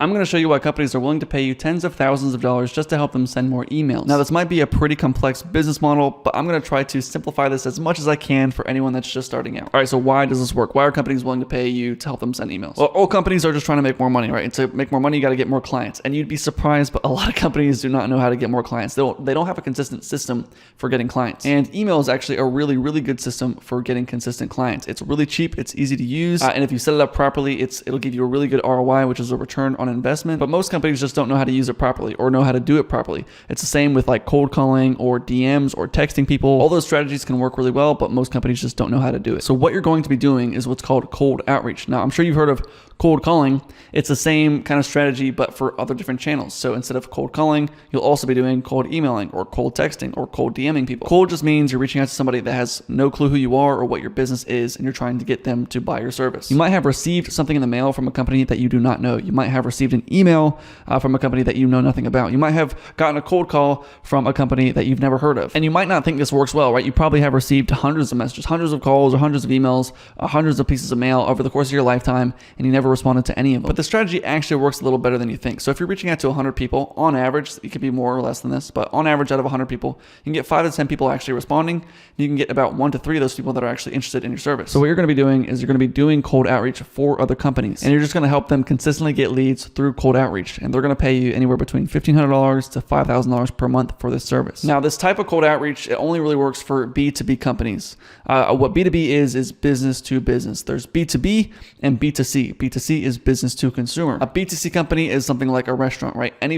I'm going to show you why companies are willing to pay you tens of thousands of dollars just to help them send more emails. Now, this might be a pretty complex business model, but I'm going to try to simplify this as much as I can for anyone that's just starting out. All right, so why does this work? Why are companies willing to pay you to help them send emails? Well, all companies are just trying to make more money, right? And to make more money, you got to get more clients. And you'd be surprised, but a lot of companies do not know how to get more clients. They don't have a consistent system for getting clients. And email is actually a really, really good system for getting consistent clients. It's really cheap, it's easy to use, and if you set it up properly, it'll give you a really good ROI, which is a return on investment. But most companies just don't know how to use it properly or know how to do it properly. It's the same with like cold calling or DMs or texting people. All those strategies can work really well, but most companies just don't know how to do it. So what you're going to be doing is what's called cold outreach. Now, I'm sure you've heard of cold calling. It's the same kind of strategy, but for other different channels. So instead of cold calling, you'll also be doing cold emailing or cold texting or cold DMing people. Cold just means you're reaching out to somebody that has no clue who you are or what your business is, and you're trying to get them to buy your service. You might have received something in the mail from a company that you do not know. You might have received an email from a company that you know nothing about. You might have gotten a cold call from a company that you've never heard of. And you might not think this works well, right? You probably have received hundreds of messages, hundreds of calls, or hundreds of emails, hundreds of pieces of mail over the course of your lifetime, and you never responded to any of them. But the strategy actually works a little better than you think. So if you're reaching out to 100 people, on average, it could be more or less than this, but on average out of 100 people, you can get 5 to 10 people actually responding. You can get about 1 to 3 of those people that are actually interested in your service. So what you're going to be doing is you're going to be doing cold outreach for other companies, and you're just going to help them consistently get leads through cold outreach, and they're going to pay you anywhere between $1,500 to $5,000 per month for this service. Now, this type of cold outreach, it only really works for B2B companies. What B2B is business to business. There's B2B and B2C. B2C is business to consumer. A B2C company is something like a restaurant, right? Any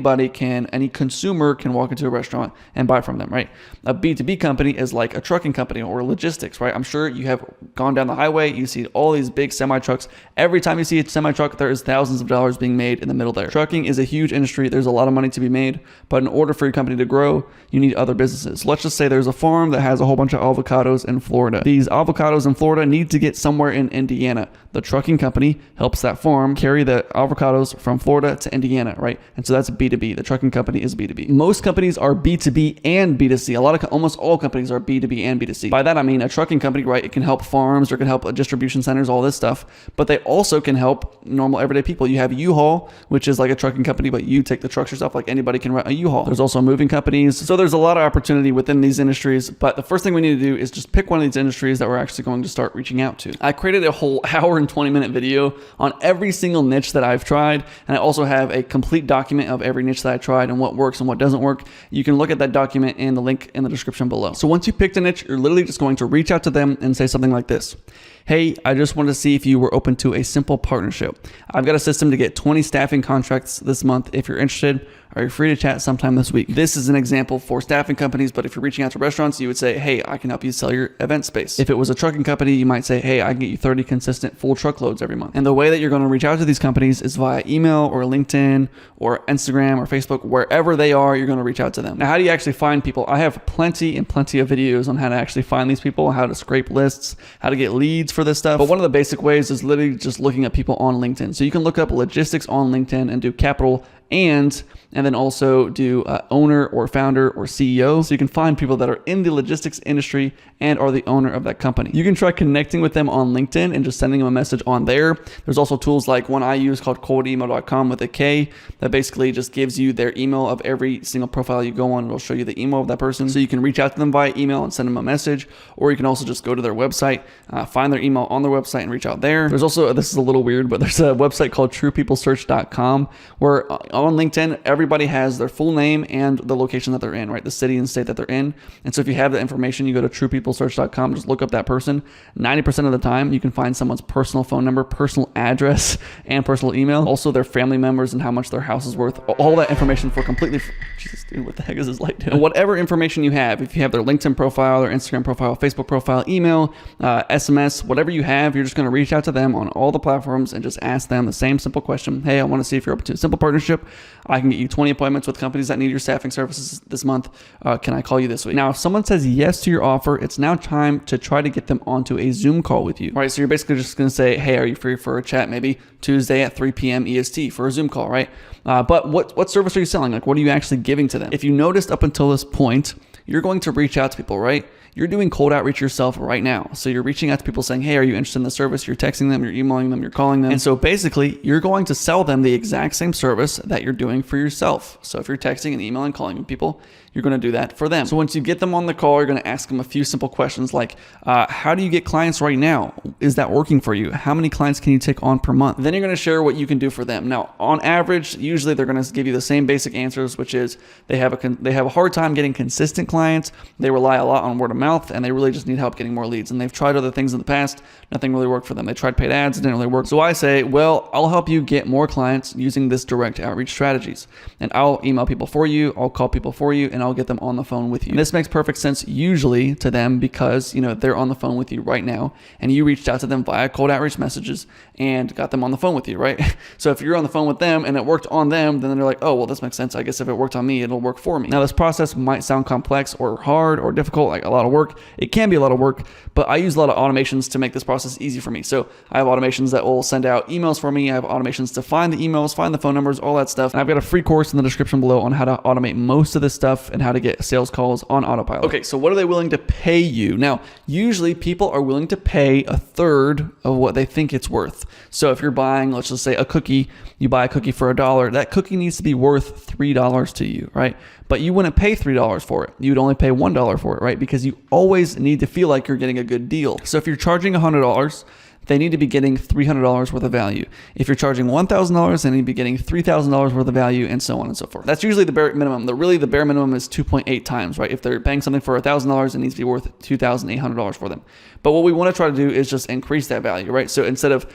consumer can walk into a restaurant and buy from them, right? A B2B company is like a trucking company or logistics, right? I'm sure you have gone down the highway, you see all these big semi trucks. Every time you see a semi truck, there is thousands of dollars being made in the middle there. Trucking is a huge industry. There's a lot of money to be made, but in order for your company to grow, you need other businesses. Let's just say there's a farm that has a whole bunch of avocados in Florida. These avocados in Florida need to get somewhere in Indiana. The trucking company helps that farm carry the avocados from Florida to Indiana, right? And so that's B2B. The trucking company is B2B. Most companies are B2B and B2C. Almost all companies are B2B and B2C. By that, I mean a trucking company, right? It can help farms or it can help distribution centers, all this stuff, but they also can help normal everyday people. You have U-Haul, which is like a trucking company, but you take the trucks yourself, like anybody can rent a U-Haul. There's also moving companies. So there's a lot of opportunity within these industries, but the first thing we need to do is just pick one of these industries that we're actually going to start reaching out to. I created a whole hour and 20-minute video on every single niche that I've tried, and I also have a complete document of every niche that I tried and what works and what doesn't work. You can look at that document in the link in the description below. So once you picked a niche, you're literally just going to reach out to them and say something like this. Hey, I just wanted to see if you were open to a simple partnership. I've got a system to get 20 staffing contracts this month. If you're interested, are you free to chat sometime this week? This is an example for staffing companies, but if you're reaching out to restaurants, you would say, hey, I can help you sell your event space. If it was a trucking company, you might say, hey, I can get you 30 consistent full truckloads every month. And the way that you're going to reach out to these companies is via email or LinkedIn or Instagram or Facebook, wherever they are, you're going to reach out to them. Now, how do you actually find people? I have plenty of videos on how to actually find these people, how to scrape lists, how to get leads for this stuff. But one of the basic ways is literally just looking at people on LinkedIn. So you can look up logistics on LinkedIn and do capital and then also do owner or founder or CEO. So you can find people that are in the logistics industry and are the owner of that company. You can try connecting with them on LinkedIn and just sending them a message on there. There's also tools like one I use called coldemail.com with a K that basically just gives you their email of every single profile you go on. It'll show you the email of that person. So you can reach out to them via email and send them a message, or you can also just go to their website, find their email on their website and reach out there. There's also, this is a little weird, but there's a website called truepeoplesearch.com where on LinkedIn, everybody has their full name and the location that they're in, right? The city and state that they're in. And so if you have that information, you go to truepeoplesearch.com, just look up that person. 90% of the time, you can find someone's personal phone number, personal address, and personal email. Also their family members and how much their house is worth. All that information for completely free. Jesus, dude, what the heck is this light doing? And whatever information you have, if you have their LinkedIn profile, their Instagram profile, Facebook profile, email, SMS, whatever you have, you're just going to reach out to them on all the platforms and just ask them the same simple question. Hey, I want to see if you're open to a simple partnership. I can get you 20 appointments with companies that need your staffing services this month. Can I call you this week? Now, if someone says yes to your offer, it's now time to try to get them onto a Zoom call with you. All right, so you're basically just going to say, hey, are you free for a chat maybe Tuesday at 3 p.m. EST for a Zoom call, right? But what service are you selling? Like, what are you actually giving to them? If you noticed up until this point, you're going to reach out to people, right? You're doing cold outreach yourself right now. So you're reaching out to people saying, hey, are you interested in the service? You're texting them, you're emailing them, you're calling them. And so basically, you're going to sell them the exact same service that you're doing for yourself. So if you're texting and emailing, calling people, you're going to do that for them. So once you get them on the call, you're going to ask them a few simple questions like, how do you get clients right now? Is that working for you? How many clients can you take on per month? Then you're going to share what you can do for them. Now, on average, usually they're going to give you the same basic answers, which is they have a hard time getting consistent clients. They rely a lot on word of mouth, and they really just need help getting more leads. And they've tried other things in the past. Nothing really worked for them. They tried paid ads. It didn't really work. So I say, well, I'll help you get more clients using this direct outreach strategies. And I'll email people for you. I'll call people for you, and I'll get them on the phone with you. And this makes perfect sense usually to them because, they're on the phone with you right now, and you reached out to them via cold outreach messages and got them on the phone with you, right? So if you're on the phone with them and it worked on them, then they're like, oh, well, this makes sense. I guess if it worked on me, it'll work for me. Now, this process might sound complex or hard or difficult, like a lot of work. It can be a lot of work, but I use a lot of automations to make this process easy for me. So I have automations that will send out emails for me. I have automations to find the emails, find the phone numbers, all that stuff. And I've got a free course in the description below on how to automate most of this stuff and how to get sales calls on autopilot. Okay, so what are they willing to pay you? Now, usually people are willing to pay a third of what they think it's worth. So if you're buying, let's just say a cookie, you buy a cookie for $1, that cookie needs to be worth $3 to you, right? But you wouldn't pay $3 for it. You'd only pay $1 for it, right? Because you always need to feel like you're getting a good deal. So if you're charging $100, they need to be getting $300 worth of value. If you're charging $1,000, they need to be getting $3,000 worth of value, and so on and so forth. That's usually the bare minimum. The bare minimum is 2.8 times, right? If they're paying something for $1,000, it needs to be worth $2,800 for them. But what we want to try to do is just increase that value, right? So instead of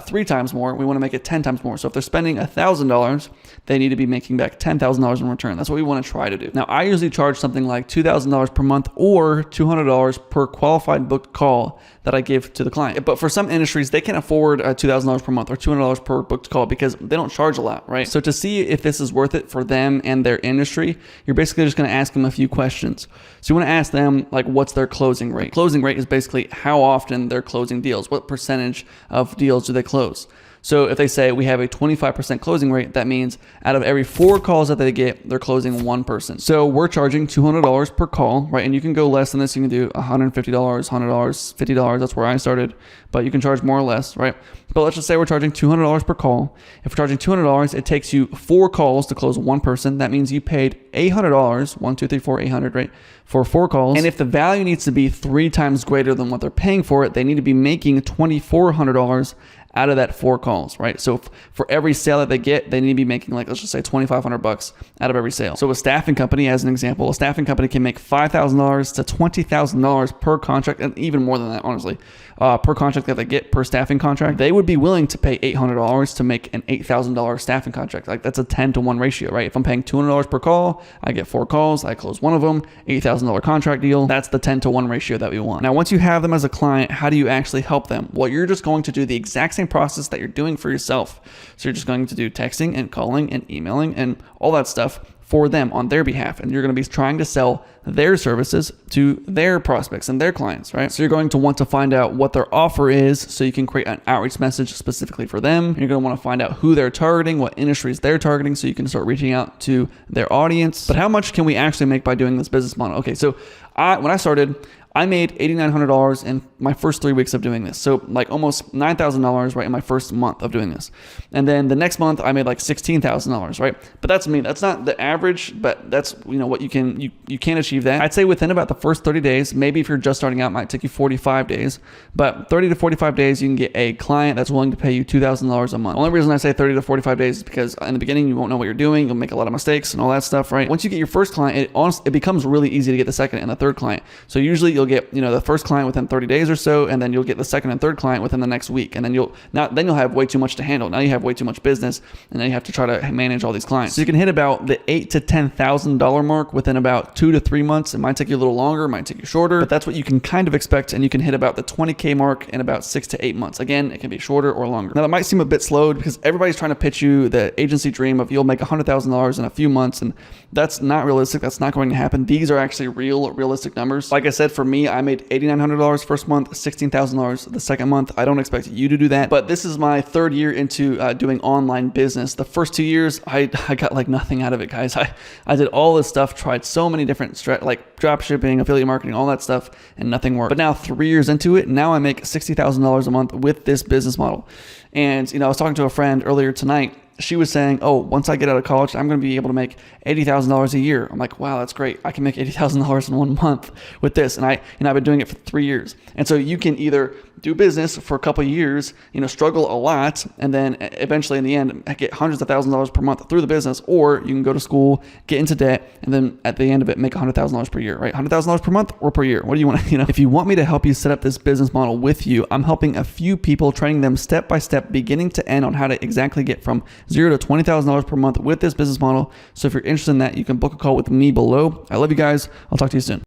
3 times more, we want to make it 10 times more. So if they're spending $1,000, they need to be making back $10,000 in return. That's what we want to try to do. Now, I usually charge something like $2,000 per month or $200 per qualified booked call that I give to the client. But for some industries, they can't afford $2,000 per month or $200 per booked call because they don't charge a lot, right? So to see if this is worth it for them and their industry, you're basically just going to ask them a few questions. So you want to ask them, like, what's their closing rate? Closing rate is basically how often they're closing deals. What percentage of deals do they close? So if they say we have a 25% closing rate, that means out of every 4 calls that they get, they're closing 1 person. So we're charging $200 per call, right? And you can go less than this. You can do $150, $100, $50. That's where I started, but you can charge more or less, right? But let's just say we're charging $200 per call. If we're charging $200, it takes you 4 calls to close 1 person. That means you paid $800, 1, 2, 3, 4, 800, right? For 4 calls. And if the value needs to be 3 times greater than what they're paying for it, they need to be making $2,400 out of that 4 calls, right? So for every sale that they get, they need to be making, like, let's just say $2,500 out of every sale. So a staffing company, as an example, a staffing company can make $5,000 to $20,000 per contract, and even more than that, honestly, per contract that they get per staffing contract. They would be willing to pay $800 to make an $8,000 staffing contract. Like, that's a 10-to-1 ratio, right? If I'm paying $200 per call, I get 4 calls, I close 1 of them, $8,000 contract deal. That's the 10-to-1 ratio that we want. Now, once you have them as a client, how do you actually help them? Well, you're just going to do the exact same process that you're doing for yourself. So you're just going to do texting and calling and emailing and all that stuff for them on their behalf. And you're going to be trying to sell their services to their prospects and their clients, right? So you're going to want to find out what their offer is so you can create an outreach message specifically for them. You're going to want to find out who they're targeting, what industries they're targeting, so you can start reaching out to their audience. But how much can we actually make by doing this business model? Okay, so when I started, I made $8,900 in my first 3 weeks of doing this. So like almost $9,000, right, in my first month of doing this. And then the next month I made like $16,000, right? But that's me. That's not the average, but that's, what you can achieve that. I'd say within about the first 30 days, maybe if you're just starting out, it might take you 45 days, but 30 to 45 days, you can get a client that's willing to pay you $2,000 a month. The only reason I say 30 to 45 days is because in the beginning, you won't know what you're doing. You'll make a lot of mistakes and all that stuff, right? Once you get your first client, it becomes really easy to get the second and the third client. So usually you'll get, the first client within 30 days or so, and then you'll get the second and third client within the next week. And then you'll have way too much to handle. Now you have way too much business, and then you have to try to manage all these clients. So you can hit about the $8,000 to $10,000 mark within about 2 to 3 months. It might take you a little longer, it might take you shorter, but that's what you can kind of expect. And you can hit about the 20K mark in about 6 to 8 months. Again, it can be shorter or longer. Now that might seem a bit slowed because everybody's trying to pitch you the agency dream of you'll make $100,000 in a few months, and that's not realistic. That's not going to happen. These are actually realistic numbers. Like I said, for me, I made $8,900 first month, $16,000 the second month. I don't expect you to do that, but this is my 3rd year into doing online business. The first 2 years, I got like nothing out of it, guys. guys. I did all this stuff, tried so many different like drop shipping, affiliate marketing, all that stuff, and nothing worked. But now 3 years into it, now I make $60,000 a month with this business model. And, I was talking to a friend earlier tonight. She was saying, oh, once I get out of college, I'm going to be able to make $80,000 a year. I'm like, wow, that's great. I can make $80,000 in 1 month with this. And I've been doing it for 3 years. And so you can either do business for a couple of years, struggle a lot, and then eventually in the end, get hundreds of thousands of dollars per month through the business, or you can go to school, get into debt, and then at the end of it, make $100,000 per year, right? $100,000 per month or per year? What do you want to, If you want me to help you set up this business model with you, I'm helping a few people, training them step by step, beginning to end on how to exactly get from $0 to $20,000 per month with this business model. So if you're interested in that, you can book a call with me below. I love you guys. I'll talk to you soon.